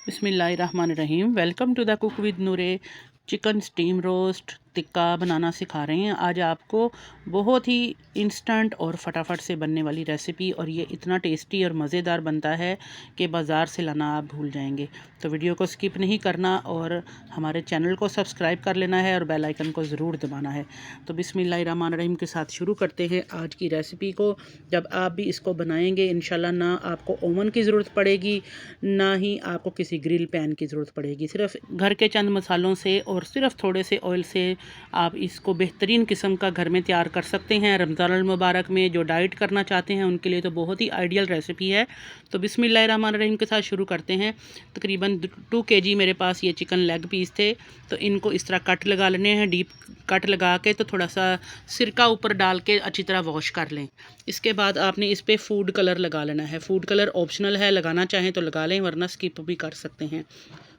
बिस्मिल्लाहिर्रहमानिर्रहीम। Welcome to the cook with Noore. Chicken steam roast tikka बनाना सिखा रहे हैं आज आपको। बहुत ही इंस्टेंट और फटाफट से बनने वाली रेसिपी, और ये इतना टेस्टी और मज़ेदार बनता है कि बाज़ार से लाना आप भूल जाएंगे। तो वीडियो को स्किप नहीं करना और हमारे चैनल को सब्सक्राइब कर लेना है और बेल आइकन को ज़रूर दबाना है। तो बिस्मिल्लाहिर्रहमानिर्रहीम के साथ शुरू करते हैं आज की रेसिपी को। जब आप भी इसको बनाएंगे इंशाल्लाह ना आपको ओवन की ज़रूरत पड़ेगी, ना ही आपको किसी ग्रिल पैन की ज़रूरत पड़ेगी। सिर्फ घर के चंद मसालों से और सिर्फ थोड़े से ऑयल से आप इसको बेहतरीन किस्म का घर में तैयार कर सकते हैं। रमज़ान मुबारक में जो डाइट करना चाहते हैं उनके लिए तो बहुत ही आइडियल रेसिपी है। तो बिस्मिल्लाहिर्रहमानिर्रहीम के साथ शुरू करते हैं। तकरीबन 2 kg मेरे पास ये चिकन लेग पीस थे, तो इनको इस तरह कट लगा लेने हैं, डीप कट लगा के। तो थोड़ा सा सिरका ऊपर डाल के अच्छी तरह वॉश कर लें। इसके बाद आपने इस पर फूड कलर लगा लेना है। फूड कलर ऑप्शनल है, लगाना चाहें तो लगा लें वरना स्किप भी कर सकते हैं।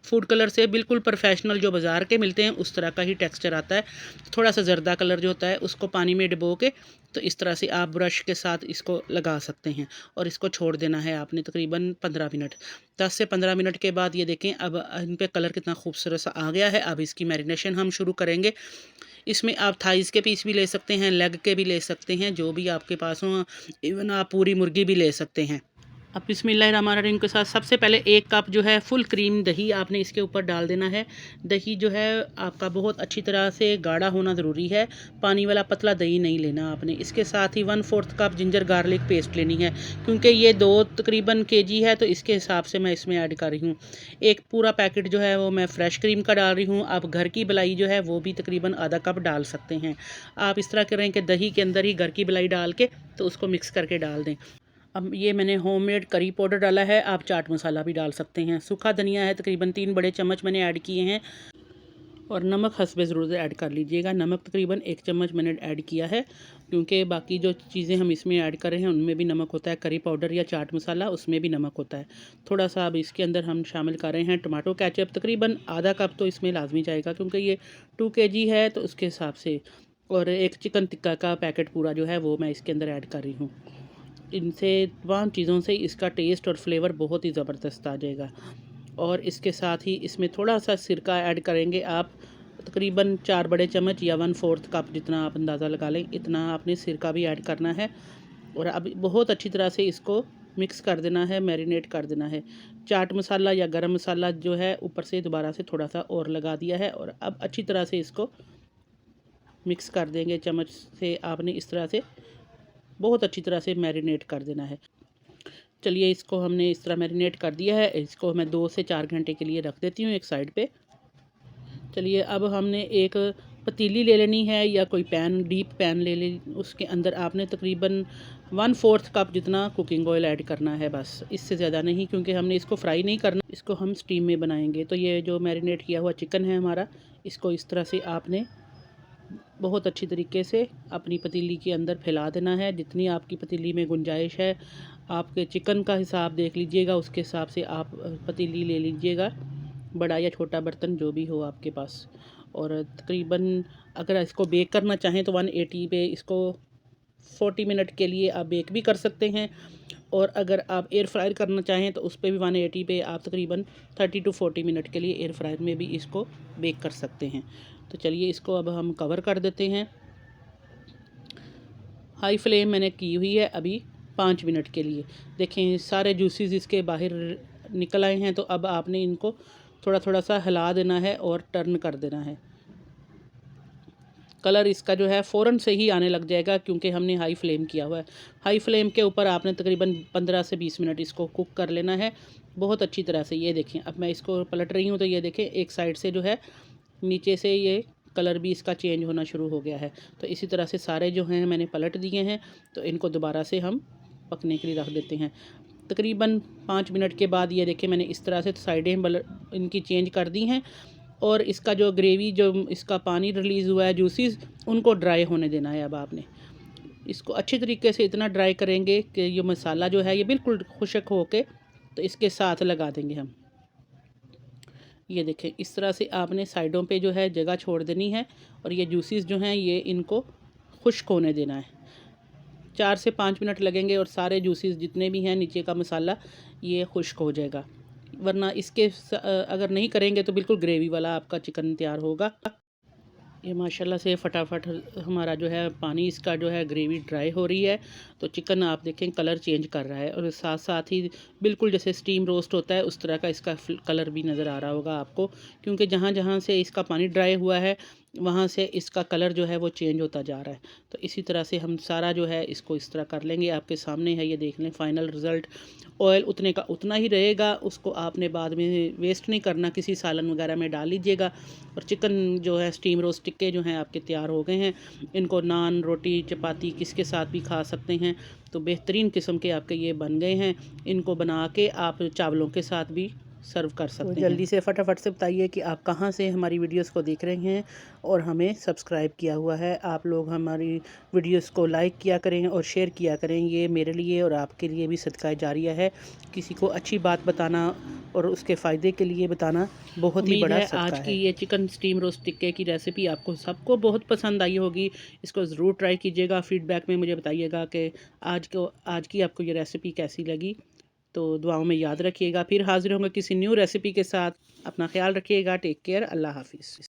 फूड कलर से बिल्कुल प्रोफेशनल जो बाज़ार के मिलते हैं उस तरह का ही टेक्सचर आता है। थोड़ा सा जर्दा कलर जो होता है उसको पानी में डुबो के तो इस तरह से आप ब्रश के साथ इसको लगा सकते हैं और इसको छोड़ देना है आपने तकरीबन 15 मिनट। 10 से 15 मिनट के बाद ये देखें अब इन पे कलर कितना खूबसूरत सा आ गया है। अब इसकी मैरिनेशन हम शुरू करेंगे। इसमें आप थाइस के पीस भी ले सकते हैं, लेग के भी ले सकते हैं, जो भी आपके पास हो। इवन आप पूरी मुर्गी भी ले सकते हैं। अब बिस्मिल्लाहिर्रहमानिर्रहीम के साथ सबसे पहले 1 कप जो है फुल क्रीम दही आपने इसके ऊपर डाल देना है। दही जो है आपका बहुत अच्छी तरह से गाढ़ा होना ज़रूरी है, पानी वाला पतला दही नहीं लेना आपने। इसके साथ ही 1/4 कप जिंजर गार्लिक पेस्ट लेनी है, क्योंकि ये 2 तकरीबन kg है तो इसके हिसाब से मैं इसमें ऐड कर रही हूँ। एक पूरा पैकेट जो है वो मैं फ़्रेश क्रीम का डाल रही हूँ। आप घर की मलाई जो है वो भी तकरीबन आधा कप डाल सकते हैं। आप इस तरह करें कि दही के अंदर ही घर की मलाई डाल के तो उसको मिक्स करके डाल दें। अब ये मैंने होममेड करी पाउडर डाला है, आप चाट मसाला भी डाल सकते हैं। सूखा धनिया है तकरीबन 3 बड़े चम्मच मैंने ऐड किए हैं, और नमक हस्बे ज़रूरत ऐड कर लीजिएगा। नमक तकरीबन 1 चम्मच मैंने ऐड किया है, क्योंकि बाकी जो चीज़ें हम इसमें ऐड कर रहे हैं उनमें भी नमक होता है। करी पाउडर या चाट मसाला उसमें भी नमक होता है। थोड़ा सा अब इसके अंदर हम शामिल कर रहे हैं टमाटो केचप, तकरीबन आधा कप तो इसमें लाजमी जाएगा क्योंकि ये 2 kg है तो उसके हिसाब से। और एक चिकन टिक्का का पैकेट पूरा जो है वो मैं इसके अंदर ऐड कर रही हूँ। इनसे तमाम चीज़ों से इसका टेस्ट और फ्लेवर बहुत ही ज़बरदस्त आ जाएगा। और इसके साथ ही इसमें थोड़ा सा सिरका ऐड करेंगे आप, तकरीबन 4 बड़े चम्मच या 1/4 कप, जितना आप अंदाज़ा लगा लें इतना आपने सिरका भी ऐड करना है। और अब बहुत अच्छी तरह से इसको मिक्स कर देना है, मैरिनेट कर देना है। चाट मसाला या गरम मसाला जो है ऊपर से दोबारा से थोड़ा सा और लगा दिया है, और अब अच्छी तरह से इसको मिक्स कर देंगे चम्मच से। आपने इस तरह से बहुत अच्छी तरह से मैरिनेट कर देना है। चलिए इसको हमने इस तरह मैरिनेट कर दिया है, इसको मैं 2 से 4 घंटे के लिए रख देती हूँ एक साइड पे। चलिए अब हमने एक पतीली ले लेनी है या कोई पैन, डीप पैन ले ले। उसके अंदर आपने तकरीबन 1/4 कप जितना कुकिंग ऑयल ऐड करना है, बस इससे ज़्यादा नहीं, क्योंकि हमने इसको फ्राई नहीं करना, इसको हम स्टीम में बनाएंगे। तो ये जो मैरिनेट किया हुआ चिकन है हमारा, इसको इस तरह से आपने बहुत अच्छी तरीके से अपनी पतीली के अंदर फैला देना है। जितनी आपकी पतीली में गुंजाइश है, आपके चिकन का हिसाब देख लीजिएगा, उसके हिसाब से आप पतीली ले लीजिएगा, बड़ा या छोटा बर्तन जो भी हो आपके पास। और तकरीबन अगर इसको बेक करना चाहें तो 180 पे इसको 40 मिनट के लिए आप बेक भी कर सकते हैं। और अगर आप एयर फ्रायर करना चाहें तो उस पर भी 180 पे आप तकरीबन 30 to 40 मिनट के लिए एयर फ्रायर में भी इसको बेक कर सकते हैं। तो चलिए इसको अब हम कवर कर देते हैं। हाई फ्लेम मैंने की हुई है अभी 5 मिनट के लिए। देखें सारे जूसेस इसके बाहर निकल आए हैं। तो अब आपने इनको थोड़ा थोड़ा सा हिला देना है और टर्न कर देना है। कलर इसका जो है फ़ौरन से ही आने लग जाएगा, क्योंकि हमने हाई फ्लेम किया हुआ है। हाई फ्लेम के ऊपर आपने तकरीबन 15 से 20 मिनट इसको कुक कर लेना है बहुत अच्छी तरह से। ये देखें अब मैं इसको पलट रही हूँ तो ये देखें एक साइड से जो है नीचे से ये कलर भी इसका चेंज होना शुरू हो गया है। तो इसी तरह से सारे जो हैं मैंने पलट दिए हैं, तो इनको दोबारा से हम पकने के लिए रख देते हैं। तकरीबन 5 मिनट के बाद ये देखें मैंने इस तरह से साइडें इनकी चेंज कर दी हैं, और इसका जो ग्रेवी, जो इसका पानी रिलीज़ हुआ है, जूसेस, उनको ड्राई होने देना है। अब आपने इसको अच्छी तरीके से इतना ड्राई करेंगे कि ये मसाला जो है ये बिल्कुल खुश्क होके तो इसके साथ लगा देंगे हम। ये देखें इस तरह से आपने साइडों पे जो है जगह छोड़ देनी है, और ये जूसेस जो हैं ये इनको खुश्क होने देना है। 4 से 5 मिनट लगेंगे और सारे जूसेस जितने भी हैं नीचे का मसाला ये खुश्क हो जाएगा। वरना इसके अगर नहीं करेंगे तो बिल्कुल ग्रेवी वाला आपका चिकन तैयार होगा। ये माशाल्लाह से फटाफट हमारा जो है पानी इसका जो है ग्रेवी ड्राई हो रही है, तो चिकन आप देखें कलर चेंज कर रहा है और साथ साथ ही बिल्कुल जैसे स्टीम रोस्ट होता है उस तरह का इसका कलर भी नज़र आ रहा होगा आपको, क्योंकि जहाँ जहाँ से इसका पानी ड्राई हुआ है वहाँ से इसका कलर जो है वो चेंज होता जा रहा है। तो इसी तरह से हम सारा जो है इसको इस तरह कर लेंगे। आपके सामने है, ये देख लें फाइनल रिज़ल्ट। ऑयल उतने का उतना ही रहेगा, उसको आपने बाद में वेस्ट नहीं करना, किसी सालन वगैरह में डाल लीजिएगा। और चिकन जो है स्टीम रोस्ट टिक्के जो हैं आपके तैयार हो गए हैं। इनको नान, रोटी, चपाती किसके साथ भी खा सकते हैं। तो बेहतरीन किस्म के आपके ये बन गए हैं। इनको बना के आप चावलों के साथ भी सर्व कर सकते हैं। जल्दी से फटाफट से बताइए कि आप कहाँ से हमारी वीडियोस को देख रहे हैं और हमें सब्सक्राइब किया हुआ है। आप लोग हमारी वीडियोस को लाइक किया करें और शेयर किया करें, ये मेरे लिए और आपके लिए भी सदका जारिया है। किसी को अच्छी बात बताना और उसके फ़ायदे के लिए बताना बहुत ही बड़ा सदका है। आज की ये चिकन स्टीम रोस्ट टिक्के की रेसिपी आपको सबको बहुत पसंद आई होगी। इसको ज़रूर ट्राई कीजिएगा, फ़ीडबैक में मुझे बताइएगा कि आज की आपको ये रेसिपी कैसी लगी। तो दुआओं में याद रखिएगा। फिर हाज़िर होंगे किसी न्यू रेसिपी के साथ। अपना ख़्याल रखिएगा। Take care. अल्लाह हाफ़िज़।